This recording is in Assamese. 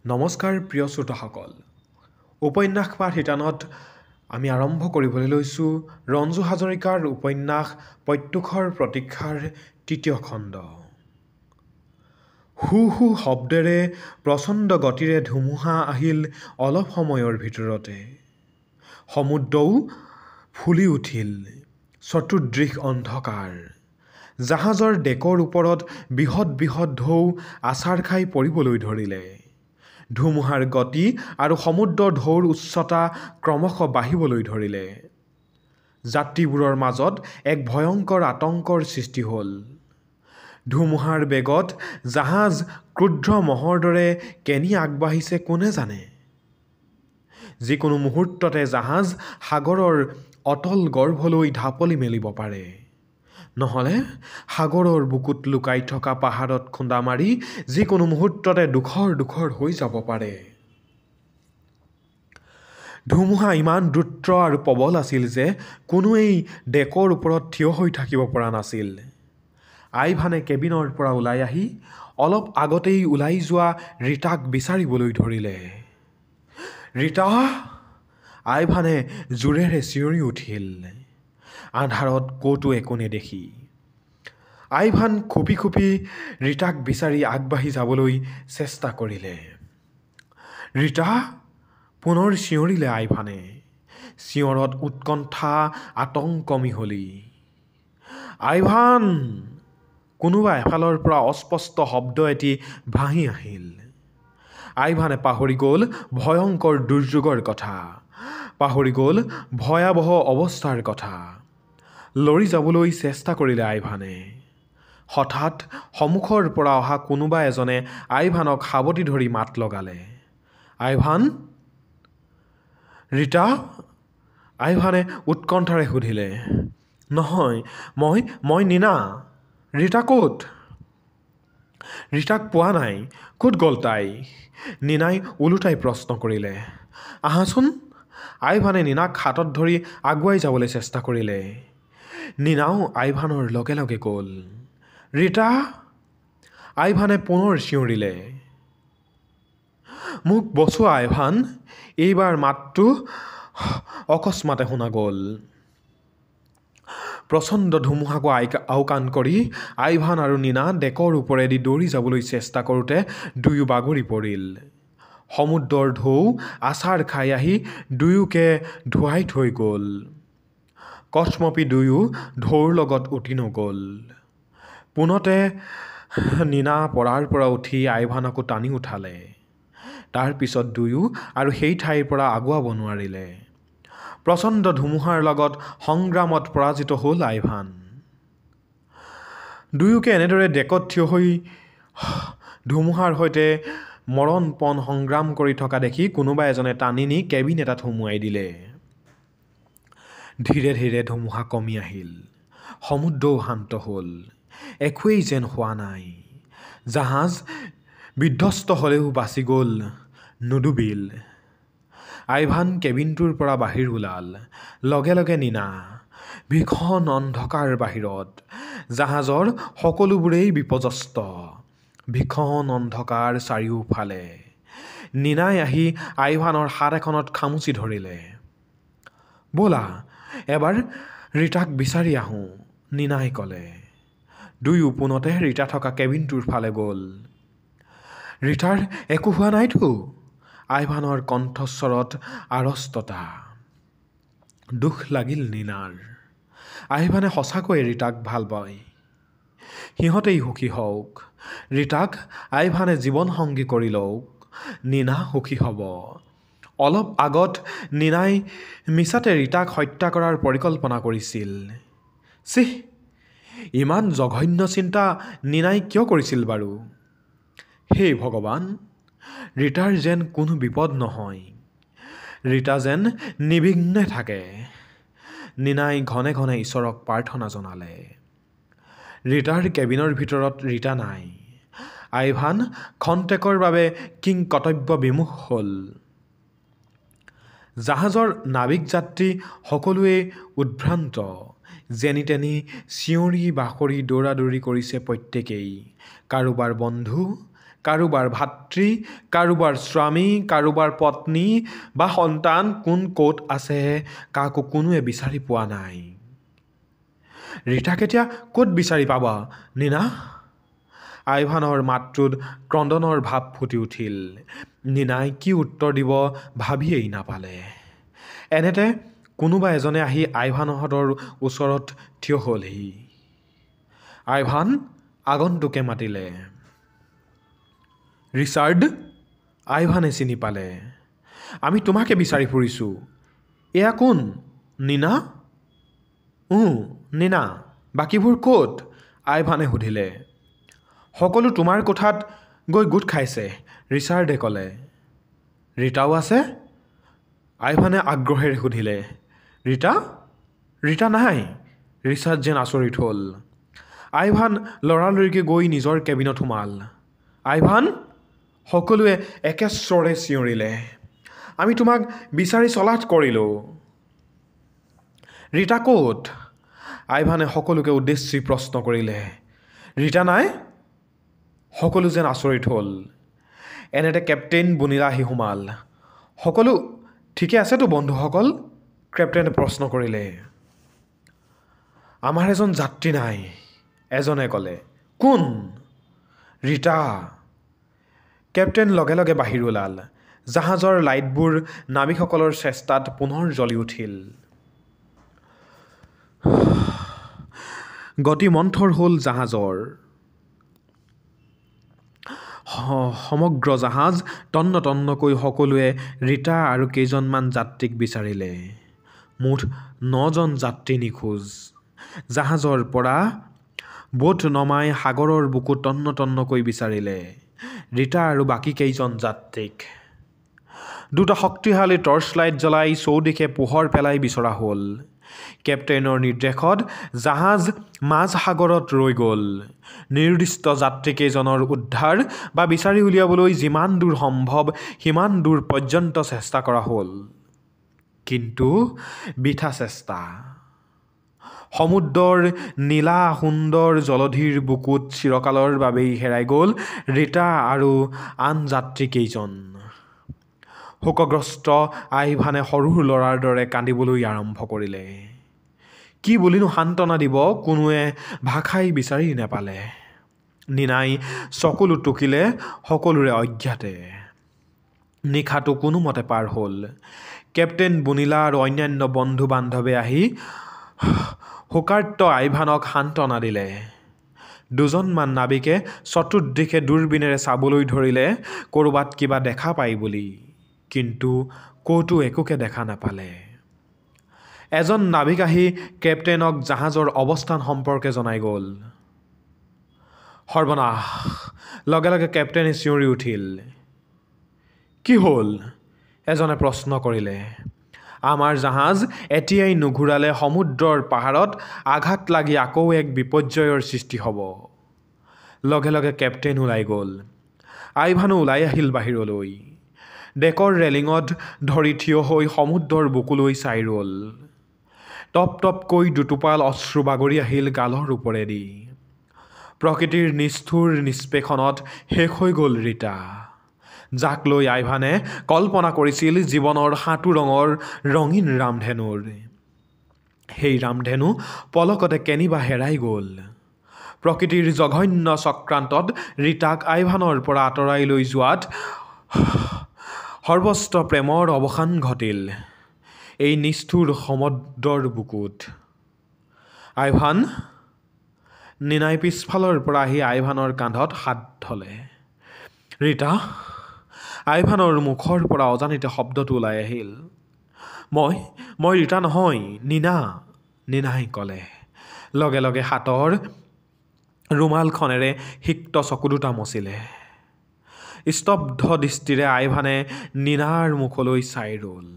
নমস্কাৰ প্ৰিয় শ্ৰোতাসকল উপন্যাস পাঠ শিতানত আমি আৰম্ভ কৰিবলৈ লৈছোঁ ৰঞ্জু হাজৰিকাৰ উপন্যাস প্ৰত্যুষৰ প্ৰতীক্ষাৰ তৃতীয় খণ্ড হু হু শব্দেৰে প্ৰচণ্ড গতিৰে ধুমুহা আহিল অলপ সময়ৰ ভিতৰতে সমুদ্ৰও ফুলি উঠিল চতুৰ্দিশ অন্ধকাৰ জাহাজৰ ডেকৰ ওপৰত বৃহৎ বৃহৎ ঢৌ আছাৰ খাই পৰিবলৈ ধৰিলে ধুমুহাৰ গতি আৰু সমুদ্ৰৰ ঢৌৰ উচ্চতা ক্ৰমশ বাঢ়িবলৈ ধৰিলে যাত্ৰীবোৰৰ মাজত এক ভয়ংকৰ আতংকৰ সৃষ্টি হ'ল ধুমুহাৰ বেগত জাহাজ ক্ৰুদ্ধ মহৰ দৰে কেনি আগবাঢ়িছে কোনে জানে যিকোনো মুহূৰ্ততে জাহাজ সাগৰৰ অতল গৰ্ভলৈ ঢাপলি মেলিব পাৰে নহলে সাগৰৰ বুকুত লুকাই থকা পাহাৰত খুন্দা মাৰি যিকোনো মুহূৰ্ততে দুখৰ হৈ যাব পাৰে ধুমুহা ইমান দ্ৰুত আৰু প্ৰবল আছিল যে কোনোৱেই ডেকৰ ওপৰত থিয় হৈ থাকিব পৰা নাছিল আইভানে কেবিনৰ পৰা ওলাই আহি অলপ আগতেই ওলাই যোৱা ৰীতাক বিচাৰিবলৈ ধৰিলে ৰীতা আইভানে জোৰেৰে চিঞৰি উঠিল আন্ধাৰত ক'তো একো নেদেখি আইভান খুপি খুপি ৰীতাক বিচাৰি আগবাঢ়ি যাবলৈ চেষ্টা কৰিলে ৰীতা পুনৰ চিঞৰিলে আইভানে চিঞৰত উৎকণ্ঠা আতংক মিহলি আইভান কোনোবা এফালৰ পৰা অস্পষ্ট শব্দ এটি ভাহি আহিল আইভানে পাহৰি গ'ল ভয়ংকৰ দুৰ্যোগৰ কথা পাহৰি গ'ল ভয়াৱহ অৱস্থাৰ কথা লৰি যাবলৈ চেষ্টা কৰিলে আইভানে হঠাৎ সন্মুখৰ পৰা অহা কোনোবা এজনে আইভানক সাৱটি ধৰি মাত লগালে আইভান ৰীতা আইভানে উৎকণ্ঠাৰে সুধিলে নহয় মই নীনা ৰীতা ক'ত ৰীতাক পোৱা নাই ক'ত গ'ল তাই নীনাই ওলোটাই প্ৰশ্ন কৰিলে আহাচোন আইভানে নীনাক হাতত ধৰি আগুৱাই যাবলৈ চেষ্টা কৰিলে নীনাও আইভানৰ লগে লগে গ'ল ৰীতা আইভানে পুনৰ চিঞৰিলে মোক বচোৱা আইভান এইবাৰ মাতটো অকস্মাতে শুনা গ'ল প্ৰচণ্ড ধুমুহাকো আওকাণ কৰি আইভান আৰু নীনা ডেকৰ ওপৰেদি দৌৰি যাবলৈ চেষ্টা কৰোঁতে দুয়ো বাগৰি পৰিল সমুদ্ৰৰ ঢৌ আছাৰ খাই আহি দুয়োকে ধুৱাই থৈ গ'ল কচ্মপি দুয়ো ঢৌৰ লগত উটি নগ'ল পোনতে নীনা পৰাৰ পৰা উঠি আইভানকো টানি উঠালে তাৰ পিছত দুয়ো আৰু সেই ঠাইৰ পৰা আগুৱাব নোৱাৰিলে প্ৰচণ্ড ধুমুহাৰ লগত সংগ্ৰামত পৰাজিত হ'ল আইভান দুয়োকে এনেদৰে ডেকত থিয় হৈ ধুমুহাৰ সৈতে মৰণপণ সংগ্ৰাম কৰি থকা দেখি কোনোবা এজনে টানি নি কেবিন এটাত সুমুৱাই দিলে ধীৰে ধীৰে ধুমুহা কমি আহিল সমুদ্ৰও শান্ত হ'ল একোৱেই যেন হোৱা নাই জাহাজ বিধ্বস্ত হ'লেও বাচি গ'ল নুডুবিল আইভান কেবিনটোৰ পৰা বাহিৰ ওলাল লগে লগে নীনা ভীষণ অন্ধকাৰ বাহিৰত জাহাজৰ সকলোবোৰেই বিপৰ্যস্ত ভীষণ অন্ধকাৰ চাৰিওফালে নীনাই আহি আইভানৰ হাত এখনত খামুচি ধৰিলে ব'লা এবাৰ ৰীতাক বিচাৰি আহোঁ নীনাই ক'লে দুয়ো পোনতে ৰীতা থকা কেবিনটোৰ ফালে গ'ল ৰীতাৰ একো হোৱা নাইতো আইভানৰ কণ্ঠস্বৰত আড়ষ্টতা দুখ লাগিল নীনাৰ আইভানে সঁচাকৈয়ে ৰীতাক ভাল পায় সিহঁতেই সুখী হওক ৰীতাক আইভানে জীৱনসংগী কৰি লওক নীনা সুখী হ'ব অলপ আগত নীনাই মিছাতে ৰীতাক হত্যা কৰাৰ পৰিকল্পনা কৰিছিল চিহ ইমান জঘন্য চিন্তা নীনাই কিয় কৰিছিল বাৰু হে ভগৱান ৰীতাৰ যেন কোনো বিপদ নহয় ৰীতা যেন নিৰ্বিঘ্নে থাকে নীনাই ঘনে ঘনে ঈশ্বৰক প্ৰাৰ্থনা জনালে ৰীতাৰ কেবিনৰ ভিতৰত ৰীতা নাই আইভান খন্তেকৰ বাবে কিংকৰ্তব্য বিমুখ হ'ল জাহাজৰ নাবিক যাত্ৰী সকলোৱে উদ্ভ্ৰান্ত যেনি তেনি চিঞৰি বাখৰি দৌৰা দৌৰি কৰিছে প্ৰত্যেকেই কাৰোবাৰ বন্ধু কাৰোবাৰ ভাতৃ, কাৰোবাৰ স্বামী, কাৰোবাৰ পত্নী বা সন্তান কোন ক'ত আছে কাকো কোনোৱে বিচাৰি পোৱা নাই। ৰীতাক এতিয়া ক'ত বিচাৰি পাবা নীনা? আইভানৰ মাতটোত ক্ৰদনৰ ভাৱ ফুটি উঠিল। নীনাই কি উত্তৰ দিব ভাবিয়েই নাপালে। এনেতে কোনোবা এজনে আহি আইভানহঁতৰ ওচৰত থিয় হ'লহি। আইভান আগন্তুকে মাতিলে। ৰিচাৰ্ড? আইভানে চিনি পালে। আমি তোমাকে বিচাৰি ফুৰিছোঁ। এয়া কোন? নীনা? নীনা। বাকীবোৰ ক'ত? আইভানে সুধিলে। সকলো তোমাৰ কোঠাত গৈ গোট খাইছে, ৰিচাৰ্ডে ক'লে। ৰীতাও আছে? আইভানে আগ্ৰহেৰে সুধিলে। ৰীতা? ৰীতা নাই। ৰিচাৰ্ড যেন আচৰিত হ'ল। আইভান লৰালৰিকৈ গৈ নিজৰ কেবিনত সোমাল। আইভান? সকলোৱে একেস্বৰে চিঞৰিলে। আমি তোমাক বিচাৰি চলাথ কৰিলোঁ। ৰীতা ক'ত? আইভানে সকলোকে উদ্দেশ্যি প্ৰশ্ন কৰিলে। ৰীতা নাই? সকলো যেন আচৰিত হ'ল। এনেতে কেপ্টেইন বনিলা আহি সোমাল। সকলো ঠিকে আছেতো বন্ধুসকল? কেপ্টেইনে প্ৰশ্ন কৰিলে। আমাৰ এজন যাত্ৰী নাই, এজনে ক'লে। কোন? ৰীতা। কেপ্টেইন লগে লগে বাহিৰ ওলাল। জাহাজৰ লাইটবোৰ নাবিকসকলৰ চেষ্টাত পুনৰ জ্বলি উঠিল। গতি মন্থৰ হ'ল জাহাজৰ। সমগ্ৰ জাহাজ তন্ন তন্নকৈ সকলোৱে ৰীতা আৰু কেইজনমান যাত্ৰীক বিচাৰিলে। মুঠ 9জন যাত্ৰী নিখোজ। জাহাজৰ পৰা বোট নমাই সাগৰৰ বুকু তন্ন তন্নকৈ বিচাৰিলে ৰীতা আৰু বাকী কেইজন যাত্ৰীক। দুটা শক্তিশালী টৰ্চ লাইট জ্বলাই চৌদিশে পোহৰ পেলাই বিচৰা হ'ল। কেপ্টেইনৰ নিৰ্দেশত জাহাজ মাজ সাগৰত ৰৈ গ'ল। নিৰ্দিষ্ট যাত্ৰীকেইজনৰ উদ্ধাৰ বা বিচাৰি উলিয়াবলৈ যিমান দূৰ সম্ভৱ সিমান দূৰ পৰ্যন্ত চেষ্টা কৰা হ'ল। কিন্তু বৃথা চেষ্টা। সমুদ্ৰৰ নীলা সুন্দৰ জলধিৰ বুকুত চিৰকালৰ বাবেই হেৰাই গ'ল ৰীতা আৰু আন যাত্ৰীকেইজন। শোকগ্ৰস্ত আইভানে সৰু ল'ৰাৰ দৰে কান্দিবলৈ আৰম্ভ কৰিলে। কি বুলিনো সান্তনা দিব কোনোৱে ভাষাই বিচাৰি নেপালে। নীনাই চকুলো টুকিলে সকলোৰে অজ্ঞাতে। নিশাটো কোনোমতে পাৰ হ'ল। কেপ্টেইন বনিলা আৰু অন্যান্য বন্ধু বান্ধৱে আহি শোকাৰ্ত আইভানক সান্তনা দিলে। দুজনমান নাবিকে চতুৰ্দিশে দূৰবীণেৰে চাবলৈ ধৰিলে ক'ৰবাত কিবা দেখা পায় বুলি, কিন্তু ক'তো একোকে দেখা নাপালে। এজন নাবিক আহি কেপ্টেইনক জাহাজৰ অৱস্থান সম্পৰ্কে জনাই গ'ল। সৰ্বনাশ! লগে লগে কেপ্টেইনে চিঞৰি উঠিল। কি হ'ল? এজনে প্ৰশ্ন কৰিলে। আমাৰ জাহাজ এতিয়াই নুঘূৰালে সমুদ্ৰৰ পাহাৰত আঘাত লাগি আকৌ এক বিপৰ্যয়ৰ সৃষ্টি হ'ব। লগে লগে কেপ্টেইন ওলাই গ'ল। আইভানো ওলাই আহিল বাহিৰলৈ। ডেকৰ ৰেলিঙত ধৰি থিয় হৈ সমুদ্ৰৰ বুকুলৈ চাই ৰ'ল। টপ টপকৈ দুটোপাল অশ্ৰু বাগৰি আহিল গালৰ ওপৰেদি। প্ৰকৃতিৰ নিষ্ঠুৰ নিষ্পেষণত শেষ হৈ গ'ল ৰীতা, যাক লৈ আইভানে কল্পনা কৰিছিল জীৱনৰ 7 ৰঙৰ ৰঙীন ৰামধেনুৰ। সেই ৰামধেনু পলকতে কেনিবা হেৰাই গ'ল। প্ৰকৃতিৰ জঘন্য চক্ৰান্তত ৰীতাক আইভানৰ পৰা আঁতৰাই লৈ যোৱাত সৰ্বস্ব প্ৰেমৰ অৱসান ঘটিল এই নিষ্ঠুৰ সমুদ্ৰৰ বুকুত। আইভান? নীনাই পিছফালৰ পৰা আহি আইভানৰ কান্ধত হাত ধলে। ৰীতা? আইভানৰ মুখৰ পৰা অজানিতে শব্দটো ওলাই আহিল। মই ৰীতা নহয়, নীনা, নীনাই ক'লে। লগে লগে হাতৰ ৰুমালখনেৰে সিক্ত চকু দুটা মচিলে। স্তব্ধ দৃষ্টিৰে আইভানে নীনাৰ মুখলৈ চাই ৰ'ল।